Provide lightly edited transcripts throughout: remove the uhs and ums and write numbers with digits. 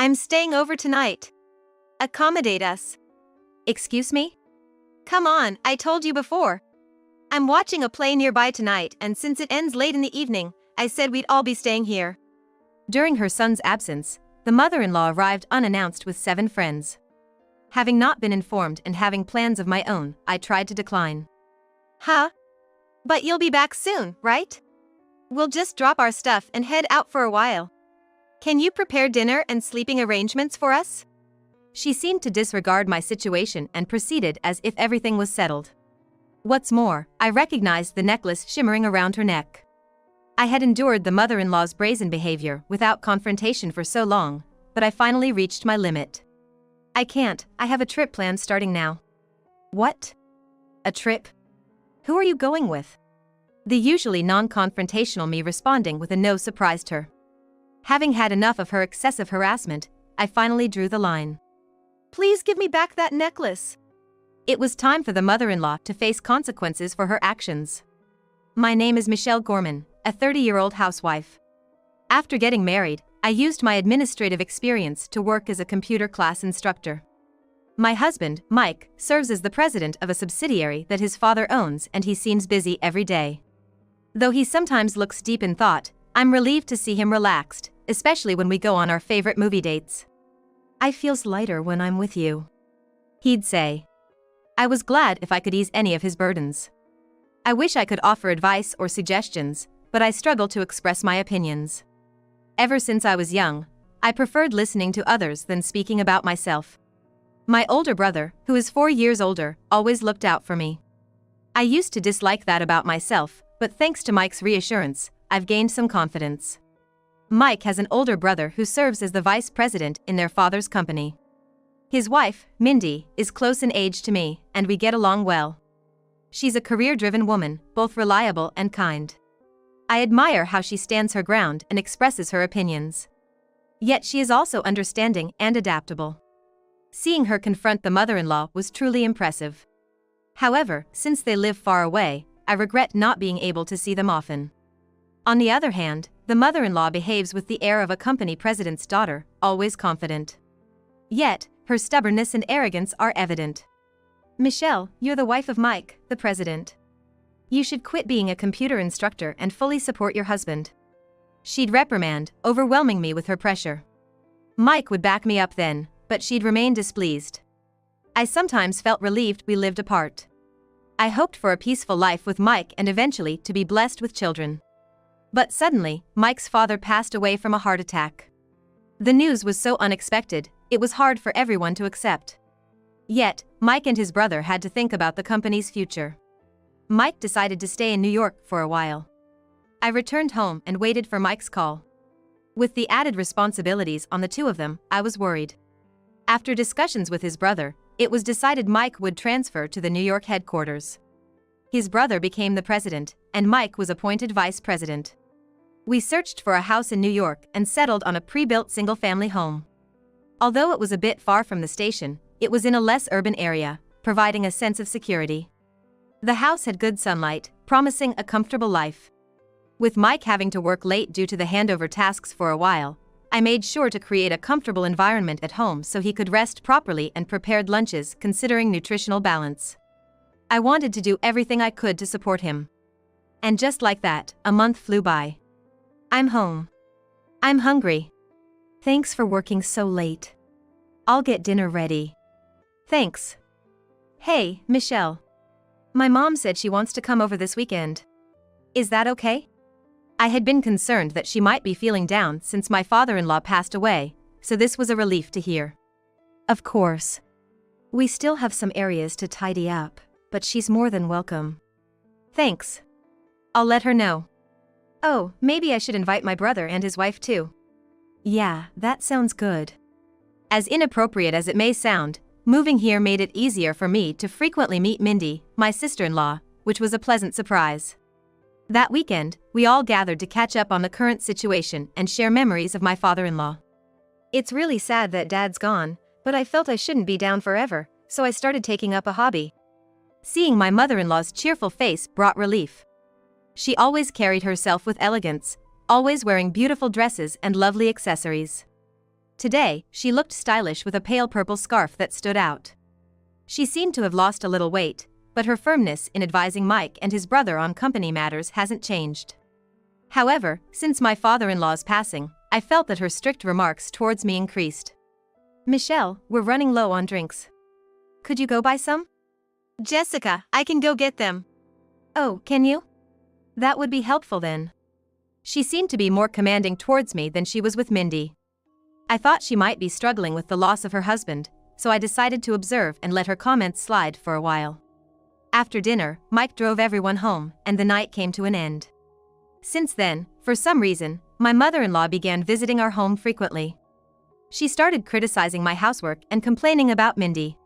I'm staying over tonight. Accommodate us. Excuse me? Come on, I told you before. I'm watching a play nearby tonight, and since it ends late in the evening, I said we'd all be staying here. During her son's absence, the mother-in-law arrived unannounced with 7 friends. Having not been informed and having plans of my own, I tried to decline. Huh? But you'll be back soon, right? We'll just drop our stuff and head out for a while. Can you prepare dinner and sleeping arrangements for us? She seemed to disregard my situation and proceeded as if everything was settled. What's more, I recognized the necklace shimmering around her neck. I had endured the mother-in-law's brazen behavior without confrontation for so long, but I finally reached my limit. I can't, I have a trip planned starting now. What? A trip? Who are you going with? The usually non-confrontational me responding with a no surprised her. Having had enough of her excessive harassment, I finally drew the line. Please give me back that necklace. It was time for the mother-in-law to face consequences for her actions. My name is Michelle Gorman, a 30-year-old housewife. After getting married, I used my administrative experience to work as a computer class instructor. My husband, Mike, serves as the president of a subsidiary that his father owns, and he seems busy every day. Though he sometimes looks deep in thought, I'm relieved to see him relaxed, especially when we go on our favorite movie dates. "I feels lighter when I'm with you," he'd say. I was glad if I could ease any of his burdens. I wish I could offer advice or suggestions, but I struggle to express my opinions. Ever since I was young, I preferred listening to others than speaking about myself. My older brother, who is 4 years older, always looked out for me. I used to dislike that about myself, but thanks to Mike's reassurance, I've gained some confidence. Mike has an older brother who serves as the vice president in their father's company. His wife, Mindy, is close in age to me, and we get along well. She's a career-driven woman, both reliable and kind. I admire how she stands her ground and expresses her opinions. Yet she is also understanding and adaptable. Seeing her confront the mother-in-law was truly impressive. However, since they live far away, I regret not being able to see them often. On the other hand, the mother-in-law behaves with the air of a company president's daughter, always confident. Yet, her stubbornness and arrogance are evident. "Michelle, you're the wife of Mike, the president. You should quit being a computer instructor and fully support your husband." She'd reprimand, overwhelming me with her pressure. Mike would back me up then, but she'd remain displeased. I sometimes felt relieved we lived apart. I hoped for a peaceful life with Mike and eventually to be blessed with children. But suddenly, Mike's father passed away from a heart attack. The news was so unexpected, it was hard for everyone to accept. Yet, Mike and his brother had to think about the company's future. Mike decided to stay in New York for a while. I returned home and waited for Mike's call. With the added responsibilities on the two of them, I was worried. After discussions with his brother, it was decided Mike would transfer to the New York headquarters. His brother became the president, and Mike was appointed vice president. We searched for a house in New York and settled on a pre-built single-family home. Although it was a bit far from the station, it was in a less urban area, providing a sense of security. The house had good sunlight, promising a comfortable life. With Mike having to work late due to the handover tasks for a while, I made sure to create a comfortable environment at home so he could rest properly and prepared lunches considering nutritional balance. I wanted to do everything I could to support him. And just like that, a month flew by. "I'm home. I'm hungry. Thanks for working so late. I'll get dinner ready." "Thanks." "Hey, Michelle. My mom said she wants to come over this weekend. Is that okay?" I had been concerned that she might be feeling down since my father-in-law passed away, so this was a relief to hear. "Of course. We still have some areas to tidy up, but she's more than welcome." "Thanks. I'll let her know." "Oh, maybe I should invite my brother and his wife too." "Yeah, that sounds good." As inappropriate as it may sound, moving here made it easier for me to frequently meet Mindy, my sister-in-law, which was a pleasant surprise. That weekend, we all gathered to catch up on the current situation and share memories of my father-in-law. "It's really sad that Dad's gone, but I felt I shouldn't be down forever, so I started taking up a hobby." Seeing my mother-in-law's cheerful face brought relief. She always carried herself with elegance, always wearing beautiful dresses and lovely accessories. Today, she looked stylish with a pale purple scarf that stood out. She seemed to have lost a little weight, but her firmness in advising Mike and his brother on company matters hasn't changed. However, since my father-in-law's passing, I felt that her strict remarks towards me increased. Michelle, we're running low on drinks. Could you go buy some? Jessica, I can go get them. Oh, can you? That would be helpful then. She seemed to be more commanding towards me than she was with Mindy. I thought she might be struggling with the loss of her husband, so I decided to observe and let her comments slide for a while. After dinner, Mike drove everyone home, and the night came to an end. Since then, for some reason, my mother-in-law began visiting our home frequently. She started criticizing my housework and complaining about Mindy.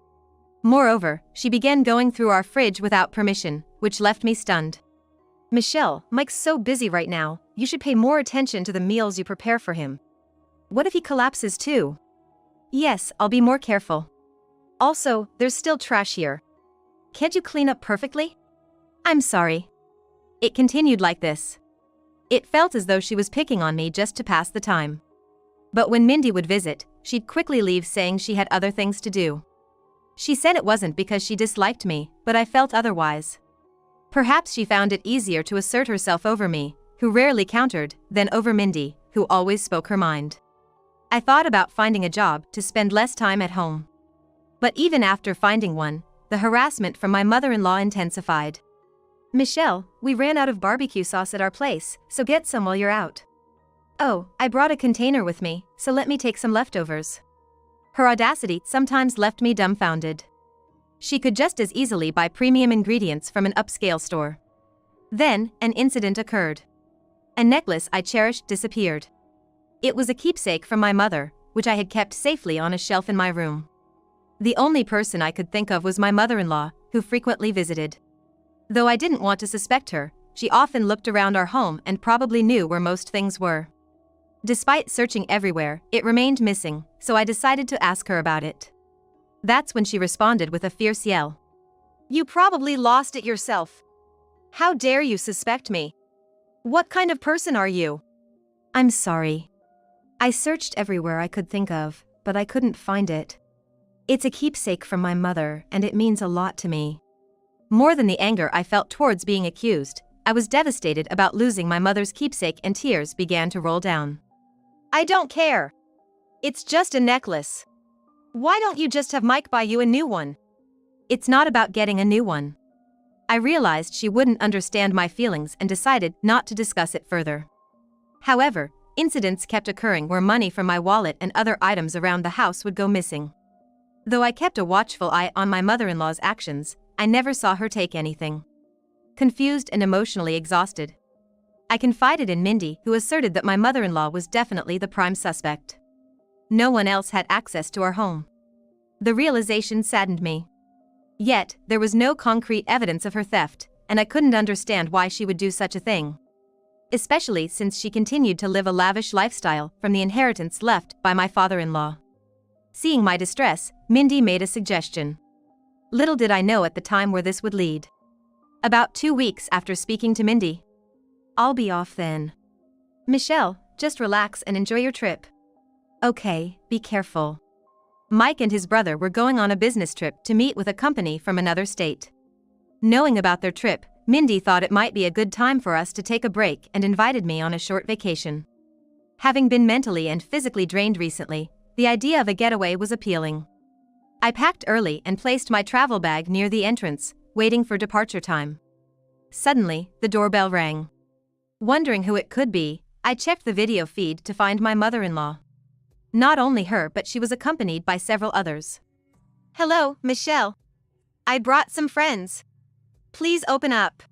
Moreover, she began going through our fridge without permission, which left me stunned. Michelle, Mike's so busy right now, you should pay more attention to the meals you prepare for him. What if he collapses too? Yes, I'll be more careful. Also, there's still trash here. Can't you clean up perfectly? I'm sorry. It continued like this. It felt as though she was picking on me just to pass the time. But when Mindy would visit, she'd quickly leave saying she had other things to do. She said it wasn't because she disliked me, but I felt otherwise. Perhaps she found it easier to assert herself over me, who rarely countered, than over Mindy, who always spoke her mind. I thought about finding a job to spend less time at home. But even after finding one, the harassment from my mother-in-law intensified. Michelle, we ran out of barbecue sauce at our place, so get some while you're out. Oh, I brought a container with me, so let me take some leftovers. Her audacity sometimes left me dumbfounded. She could just as easily buy premium ingredients from an upscale store. Then, an incident occurred. A necklace I cherished disappeared. It was a keepsake from my mother, which I had kept safely on a shelf in my room. The only person I could think of was my mother-in-law, who frequently visited. Though I didn't want to suspect her, she often looked around our home and probably knew where most things were. Despite searching everywhere, it remained missing, so I decided to ask her about it. That's when she responded with a fierce yell. You probably lost it yourself. How dare you suspect me? What kind of person are you? I'm sorry. I searched everywhere I could think of, but I couldn't find it. It's a keepsake from my mother, and it means a lot to me. More than the anger I felt towards being accused, I was devastated about losing my mother's keepsake, and tears began to roll down. I don't care. It's just a necklace. Why don't you just have Mike buy you a new one? It's not about getting a new one. I realized she wouldn't understand my feelings and decided not to discuss it further. However, incidents kept occurring where money from my wallet and other items around the house would go missing. Though I kept a watchful eye on my mother-in-law's actions, I never saw her take anything. Confused and emotionally exhausted, I confided in Mindy, who asserted that my mother-in-law was definitely the prime suspect. No one else had access to our home. The realization saddened me. Yet, there was no concrete evidence of her theft, and I couldn't understand why she would do such a thing. Especially since she continued to live a lavish lifestyle from the inheritance left by my father-in-law. Seeing my distress, Mindy made a suggestion. Little did I know at the time where this would lead. About 2 weeks after speaking to Mindy. I'll be off then. Michelle, just relax and enjoy your trip. Okay, be careful. Mike and his brother were going on a business trip to meet with a company from another state. Knowing about their trip, Mindy thought it might be a good time for us to take a break and invited me on a short vacation. Having been mentally and physically drained recently, the idea of a getaway was appealing. I packed early and placed my travel bag near the entrance, waiting for departure time. Suddenly, the doorbell rang. Wondering who it could be, I checked the video feed to find my mother-in-law. Not only her, but she was accompanied by several others. Hello, Michelle. I brought some friends. Please open up.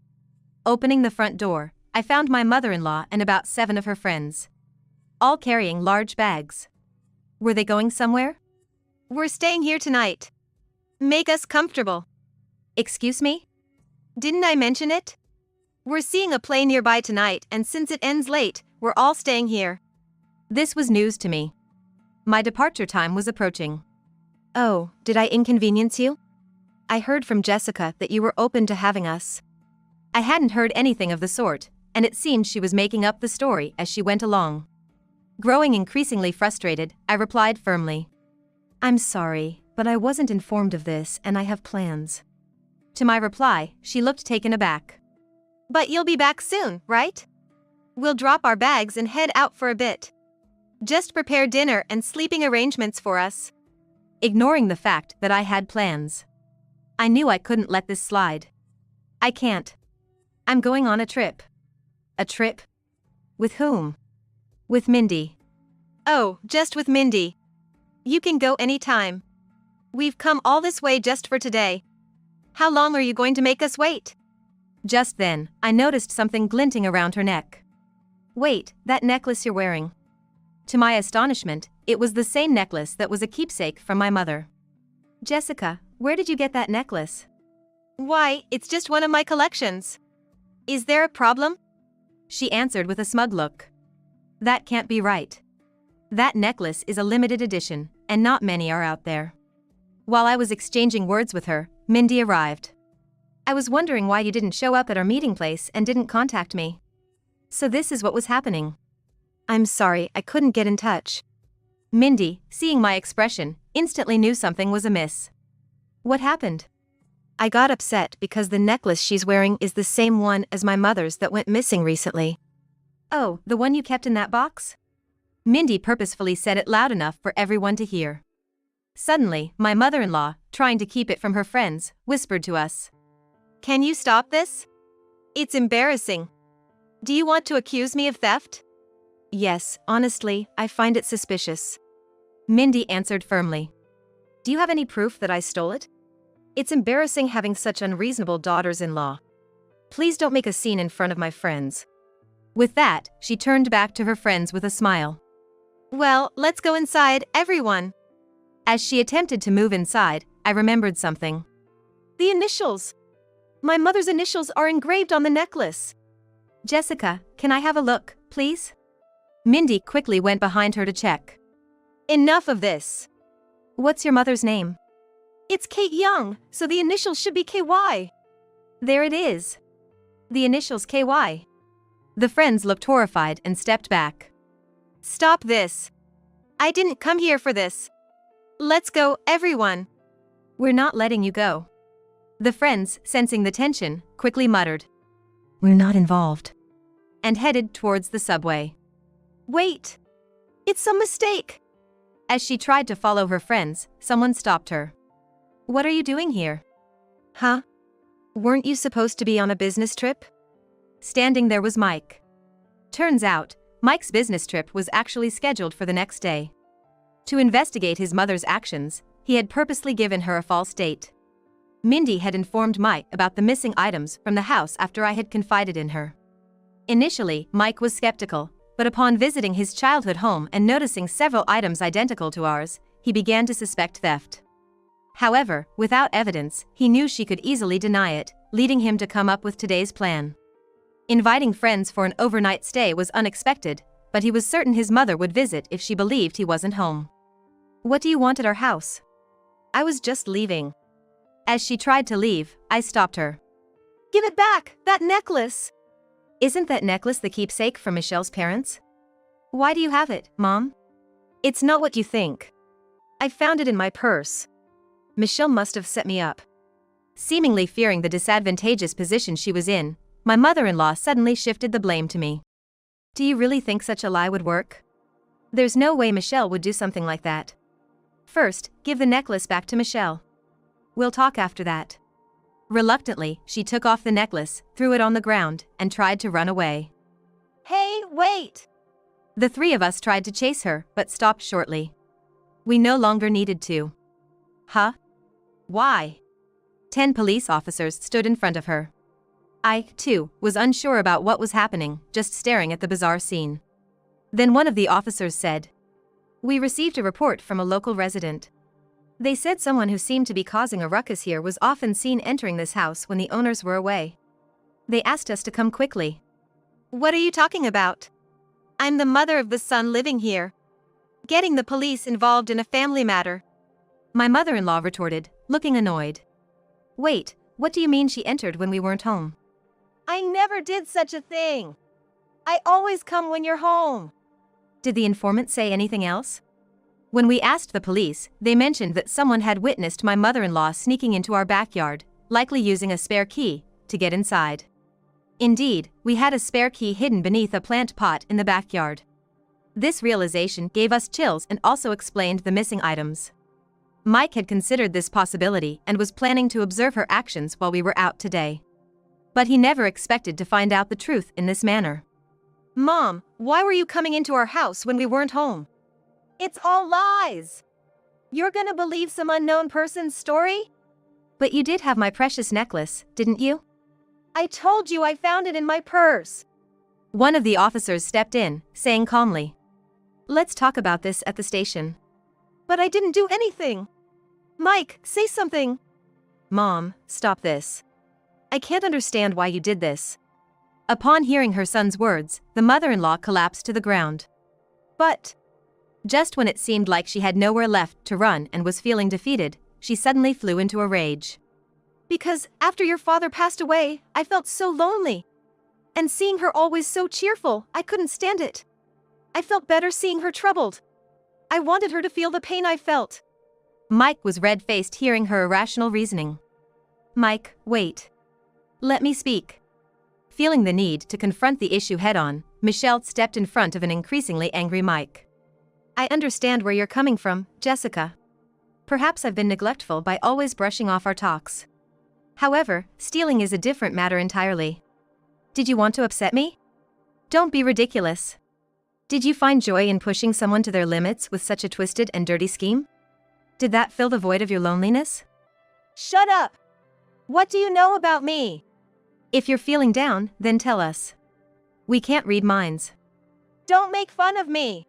Opening the front door, I found my mother-in-law and about 7 of her friends. All carrying large bags. Were they going somewhere? We're staying here tonight. Make us comfortable. Excuse me? Didn't I mention it? We're seeing a play nearby tonight, and since it ends late, we're all staying here. This was news to me. My departure time was approaching. Oh, did I inconvenience you? I heard from Jessica that you were open to having us. I hadn't heard anything of the sort, and it seemed she was making up the story as she went along. Growing increasingly frustrated, I replied firmly. I'm sorry, but I wasn't informed of this and I have plans. To my reply, she looked taken aback. But you'll be back soon, right? We'll drop our bags and head out for a bit. Just prepare dinner and sleeping arrangements for us. Ignoring the fact that I had plans. I knew I couldn't let this slide. I can't. I'm going on a trip. A trip? With whom? With Mindy. Oh, just with Mindy. You can go anytime. We've come all this way just for today. How long are you going to make us wait? Just then, I noticed something glinting around her neck. Wait, that necklace you're wearing. To my astonishment, it was the same necklace that was a keepsake from my mother. Jessica, where did you get that necklace? Why, it's just one of my collections. Is there a problem? She answered with a smug look. That can't be right. That necklace is a limited edition, and not many are out there. While I was exchanging words with her, Mindy arrived. I was wondering why you didn't show up at our meeting place and didn't contact me. So this is what was happening. I'm sorry, I couldn't get in touch. Mindy, seeing my expression, instantly knew something was amiss. What happened? I got upset because the necklace she's wearing is the same one as my mother's that went missing recently. Oh, the one you kept in that box? Mindy purposefully said it loud enough for everyone to hear. Suddenly, my mother-in-law, trying to keep it from her friends, whispered to us. Can you stop this? It's embarrassing. Do you want to accuse me of theft? Yes, honestly, I find it suspicious. Mindy answered firmly. Do you have any proof that I stole it? It's embarrassing having such unreasonable daughters-in-law. Please don't make a scene in front of my friends. With that, she turned back to her friends with a smile. Well, let's go inside, everyone. As she attempted to move inside, I remembered something. The initials. My mother's initials are engraved on the necklace. Jessica, can I have a look, please? Mindy quickly went behind her to check. Enough of this. What's your mother's name? It's Kate Young, so the initials should be KY. There it is. The initials KY. The friends looked horrified and stepped back. Stop this. I didn't come here for this. Let's go, everyone. We're not letting you go. The friends, sensing the tension, quickly muttered. We're not involved. And headed towards the subway. Wait. It's a mistake. As she tried to follow her friends, someone stopped her. What are you doing here? Huh? Weren't you supposed to be on a business trip? Standing there was Mike. Turns out, Mike's business trip was actually scheduled for the next day. To investigate his mother's actions, he had purposely given her a false date. Mindy had informed Mike about the missing items from the house after I had confided in her. Initially, Mike was skeptical, but upon visiting his childhood home and noticing several items identical to ours, he began to suspect theft. However, without evidence, he knew she could easily deny it, leading him to come up with today's plan. Inviting friends for an overnight stay was unexpected, but he was certain his mother would visit if she believed he wasn't home. What do you want at our house? I was just leaving. As she tried to leave, I stopped her. Give it back, that necklace. Isn't that necklace the keepsake from Michelle's parents? Why do you have it, Mom? It's not what you think. I found it in my purse. Michelle must have set me up. Seemingly fearing the disadvantageous position she was in, my mother-in-law suddenly shifted the blame to me. Do you really think such a lie would work? There's no way Michelle would do something like that. First, give the necklace back to Michelle. We'll talk after that. Reluctantly, she took off the necklace, threw it on the ground, and tried to run away. Hey, wait! The three of us tried to chase her, but stopped shortly. We no longer needed to. Huh? Why? 10 police officers stood in front of her. I, too, was unsure about what was happening, just staring at the bizarre scene. Then one of the officers said, "We received a report from a local resident. They said someone who seemed to be causing a ruckus here was often seen entering this house when the owners were away. They asked us to come quickly." What are you talking about? I'm the mother of the son living here. Getting the police involved in a family matter. My mother-in-law retorted, looking annoyed. Wait, what do you mean she entered when we weren't home? I never did such a thing. I always come when you're home. Did the informant say anything else? When we asked the police, they mentioned that someone had witnessed my mother-in-law sneaking into our backyard, likely using a spare key, to get inside. Indeed, we had a spare key hidden beneath a plant pot in the backyard. This realization gave us chills and also explained the missing items. Mike had considered this possibility and was planning to observe her actions while we were out today. But he never expected to find out the truth in this manner. Mom, why were you coming into our house when we weren't home? It's all lies. You're gonna believe some unknown person's story? But you did have my precious necklace, didn't you? I told you I found it in my purse. One of the officers stepped in, saying calmly, "Let's talk about this at the station." But I didn't do anything. Mike, say something. Mom, stop this. I can't understand why you did this. Upon hearing her son's words, the mother-in-law collapsed to the ground. But just when it seemed like she had nowhere left to run and was feeling defeated, she suddenly flew into a rage. because after your father passed away, I felt so lonely. And seeing her always so cheerful, I couldn't stand it. I felt better seeing her troubled. I wanted her to feel the pain I felt. Mike was red-faced hearing her irrational reasoning. Mike, wait. Let me speak. Feeling the need to confront the issue head-on, Michelle stepped in front of an increasingly angry Mike. I understand where you're coming from, Jessica. Perhaps I've been neglectful by always brushing off our talks. However, stealing is a different matter entirely. Did you want to upset me? Don't be ridiculous. Did you find joy in pushing someone to their limits with such a twisted and dirty scheme? Did that fill the void of your loneliness? Shut up! What do you know about me? If you're feeling down, then tell us. We can't read minds. Don't make fun of me.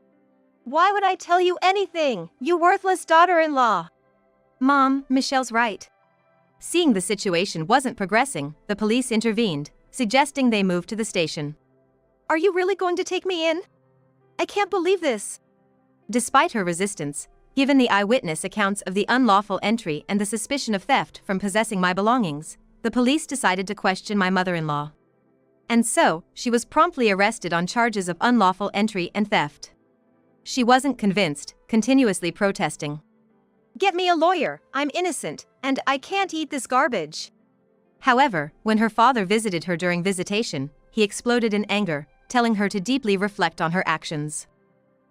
Why would I tell you anything, you worthless daughter-in-law? Mom, Michelle's right. Seeing the situation wasn't progressing, the police intervened, suggesting they move to the station. Are you really going to take me in? I can't believe this. Despite her resistance, given the eyewitness accounts of the unlawful entry and the suspicion of theft from possessing my belongings, the police decided to question my mother-in-law. And so, she was promptly arrested on charges of unlawful entry and theft. She wasn't convinced, continuously protesting. Get me a lawyer, I'm innocent, and I can't eat this garbage. However, when her father visited her during visitation, he exploded in anger, telling her to deeply reflect on her actions.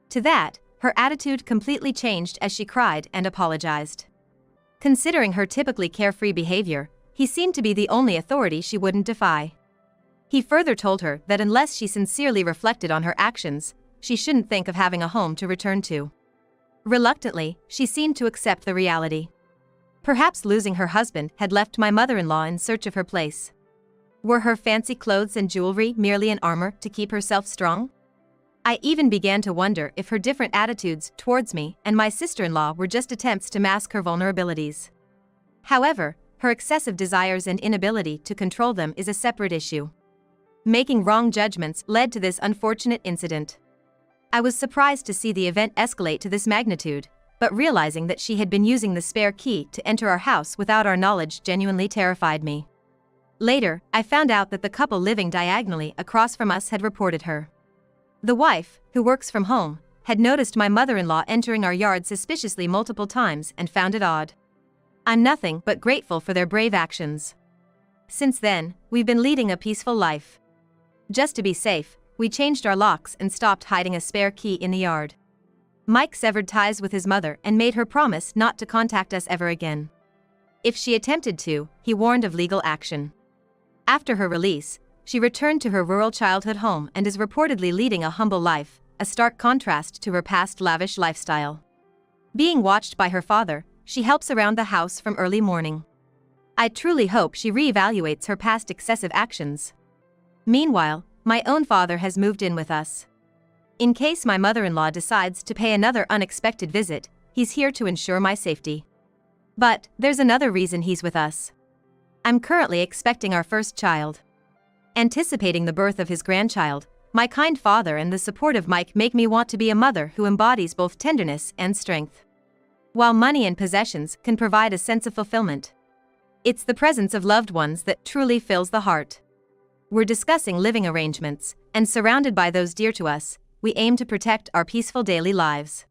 To that, her attitude completely changed as she cried and apologized. Considering her typically carefree behavior, he seemed to be the only authority she wouldn't defy. He further told her that unless she sincerely reflected on her actions, she shouldn't think of having a home to return to. Reluctantly, she seemed to accept the reality. Perhaps losing her husband had left my mother-in-law in search of her place. Were her fancy clothes and jewelry merely an armor to keep herself strong? I even began to wonder if her different attitudes towards me and my sister-in-law were just attempts to mask her vulnerabilities. However, her excessive desires and inability to control them is a separate issue. Making wrong judgments led to this unfortunate incident. I was surprised to see the event escalate to this magnitude, but realizing that she had been using the spare key to enter our house without our knowledge genuinely terrified me. Later, I found out that the couple living diagonally across from us had reported her. The wife, who works from home, had noticed my mother-in-law entering our yard suspiciously multiple times and found it odd. I'm nothing but grateful for their brave actions. Since then, we've been leading a peaceful life. Just to be safe, we changed our locks and stopped hiding a spare key in the yard. Mike severed ties with his mother and made her promise not to contact us ever again. If she attempted to, he warned of legal action. After her release, she returned to her rural childhood home and is reportedly leading a humble life, a stark contrast to her past lavish lifestyle. Being watched by her father, she helps around the house from early morning. I truly hope she reevaluates her past excessive actions. Meanwhile, my own father has moved in with us. In case my mother-in-law decides to pay another unexpected visit, he's here to ensure my safety. But there's another reason he's with us. I'm currently expecting our first child. Anticipating the birth of his grandchild, my kind father and the supportive Mike make me want to be a mother who embodies both tenderness and strength. While money and possessions can provide a sense of fulfillment, it's the presence of loved ones that truly fills the heart. We're discussing living arrangements, and surrounded by those dear to us, we aim to protect our peaceful daily lives.